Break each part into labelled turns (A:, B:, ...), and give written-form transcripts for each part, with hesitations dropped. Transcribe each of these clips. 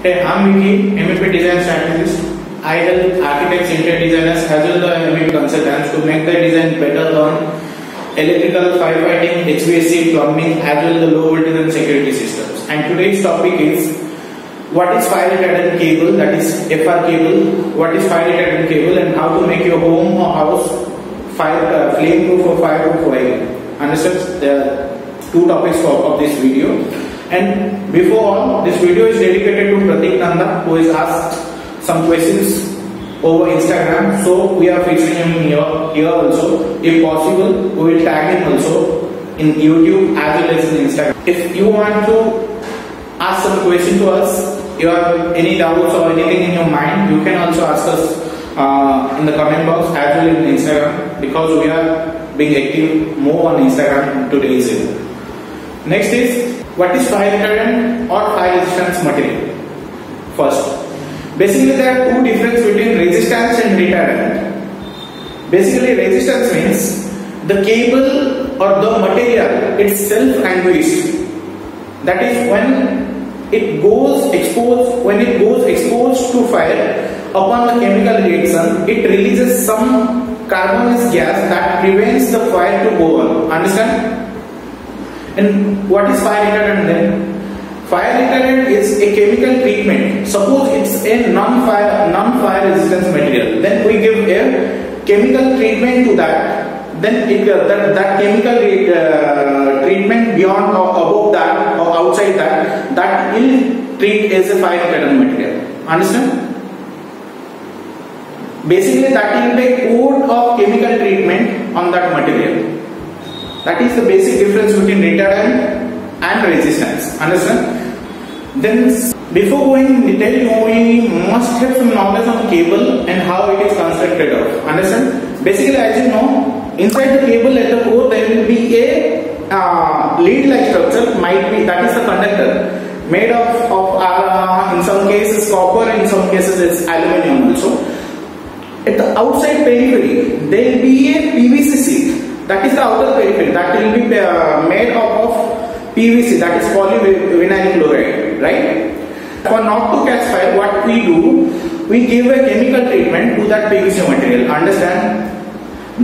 A: Hey, I'm Vicky, MEP Design Strategist. I help architects, interior designers, as well as MEP consultants to make the design better on electrical, firefighting, HVAC, plumbing, as well as the low voltage and security systems. And today's topic is what is fire retardant cable, that is FR cable, what is fire retardant cable, and how to make your home or house fire flame proof or fireproof wiring. Understand? There are two topics of this video. And before all, this video is dedicated to Pratik Nanda, who has asked some questions over Instagram. So we are featuring him here also. If possible, we will tag him also in YouTube as well as in Instagram. If you want to ask some question to us, you have any doubts or anything in your mind, you can also ask us in the comment box as well as in Instagram, because we are being active more on Instagram today's day. Next is, what is fire retardant or fire resistance material? First, basically there are two differences between resistance and retardant. Basically, resistance means the cable or the material itself anguished. That is when it goes exposed to fire upon the chemical reaction, it releases some carbonous gas that prevents the fire to go on. Understand? And what is fire retardant then? Fire retardant is a chemical treatment. Suppose it's a non-fire resistance material. Then we give a chemical treatment to that. Then that chemical treatment beyond or above that or outside that will treat as a fire retardant material. Understand? Basically, that will be a coat of chemical treatment on that material. That is the basic difference between retardant and resistance. Understand? Then, before going in detail, we must have some knowledge on cable and how it is constructed of. Understand? Basically, as you know, inside the cable at the core there will be a lead-like structure. Might be that is the conductor, made of in some cases copper, in some cases it's aluminium also. At the outside periphery, there will be a PVC sheet. That is the outer periphery, that will be made up of PVC, that is polyvinyl chloride, right? For not to catch fire, what we do, we give a chemical treatment to that PVC material. Understand?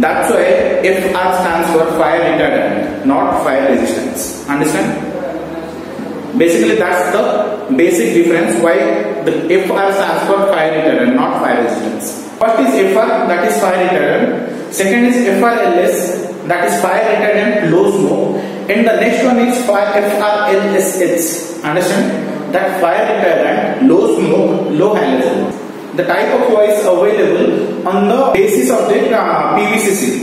A: That's why FR stands for fire retardant, not fire resistance. Understand? Basically, that's the basic difference why the FR stands for fire retardant, not fire resistance. First is FR, that is fire retardant. Second is FRLS, that is fire retardant low smoke, and the next one is FRLSH. Understand? That fire retardant low smoke, low halogen. The type of wires available on the basis of the PVC sheet.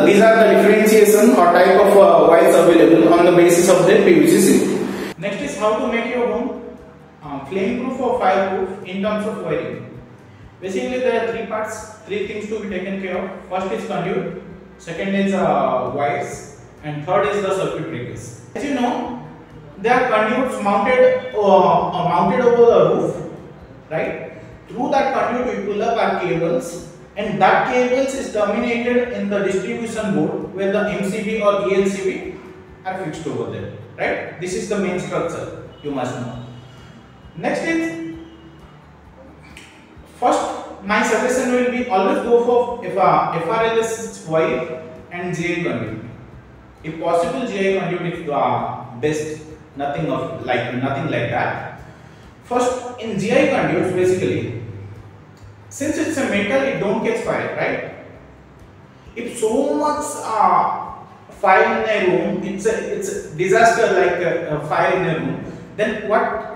A: These are the differentiation or type of wires available on the basis of the PVC sheet. Next is how to make your home flame proof or fireproof in terms of wiring. Basically, there are three things to be taken care of. First is conduit, second is wires, and third is the circuit breakers. As you know, there are conduits mounted over the roof, right? Through that conduit we pull up our cables, and that cables is terminated in the distribution board where the MCB or ELCB are fixed over there, right? This is the main structure, you must know. Next is, first, my suggestion will be always go for FRLS wire and GI conduit. If possible, GI conduit is best. Nothing like that. First, in GI conduits, basically, since it's a metal, it don't catch fire, right? If so much fire in a room, it's a disaster like fire in a room. Then what?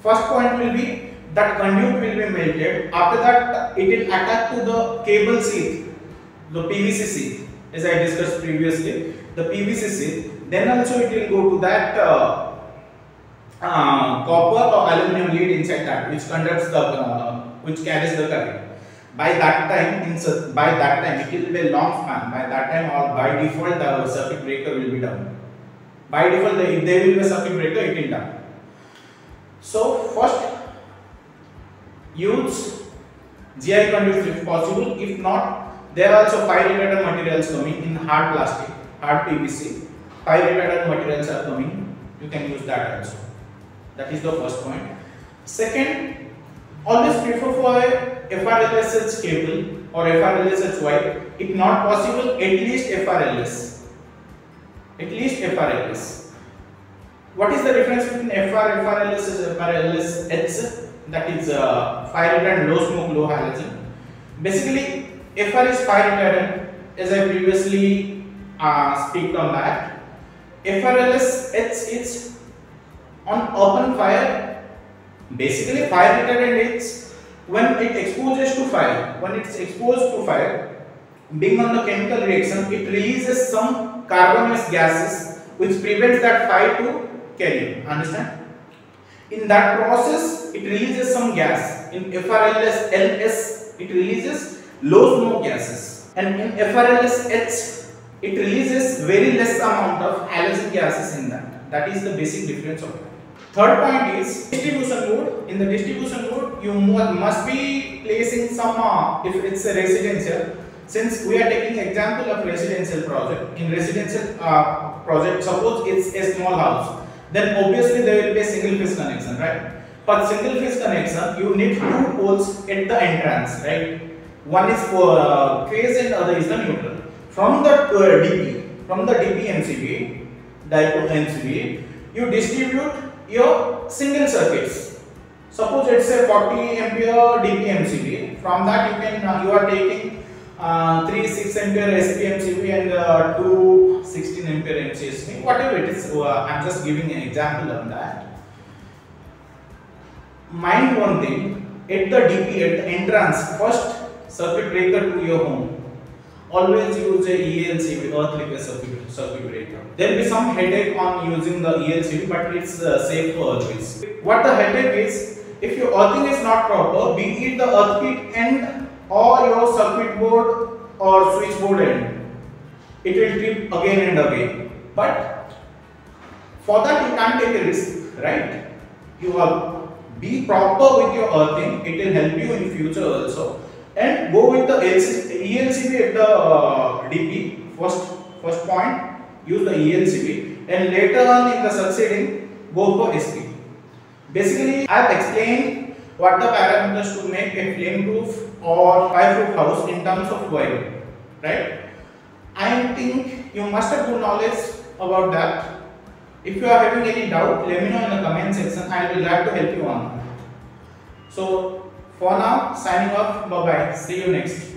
A: First point will be that conduit will be melted. After that, it will attach to the cable sheet, the PVC sheet, as I discussed previously, the PVC sheet. Then also it will go to that copper or aluminum lead inside that, which conducts which carries the current. By that time, it will be a long span. By that time, or by default, the circuit breaker will be down. By default, if there will be a circuit breaker, it will down. So first, use GI conduits if possible. If not, there are also fire retardant materials coming in hard plastic, hard PVC. Fire retardant materials are coming. You can use that also. That is the first point. Second, always prefer for a FRLSH cable or FRLSH wire. If not possible, at least FRLS. At least FRLS. What is the difference between FRLS and FRLSH? That is fire retardant, low smoke, low halogen. Basically, FR is fire retardant, as I previously speak on that. FRLSH is on open fire. Basically, fire retardant is when it exposes to fire. When it's exposed to fire, being on the chemical reaction, it releases some carbonous gases which prevents that fire to carry. Understand? In that process, it releases some gas. In FRLS, it releases low smoke gases, and in FRLSH, it releases very less amount of halogen gases in that. That is the basic difference of it. Third point is distribution mode. In the distribution mode, you must be placing some, if it's a residential, since we are taking example of residential project. In residential project, suppose it's a small house, then obviously there will be a single phase connection, right? For single phase connection, you need two poles at the entrance, right? One is for phase and other is the neutral. From the DP MCB, dipole MCB, you distribute your single circuits. Suppose it's a 40 ampere DP MCB. From that you are taking 3 6 ampere SP MCB and 2 16 ampere MCSB. Whatever it is, I'm just giving an example on that. Mind one thing, at the DP, at the entrance, first circuit breaker to your home, always use a ELCB, earth linkage circuit breaker. There will be some headache on using the ELCB, but it's safe for always. What the headache is, if your earthing is not proper, be it the earth pit end or your circuit board or switchboard end, it will trip again and again. But for that you can't take a risk, right? You have be proper with your earthing. It will help you in future also. And go with the ELCB at the DP. First point, use the ELCB, and later on in the succeeding, go for SP. Basically, I have explained what the parameters to make a flame proof or fire proof house in terms of wiring, right? I think you must have good knowledge about that. If you are having any doubt, let me know in the comment section. I will be glad to help you on that. So for now, signing off. Bye bye. See you next.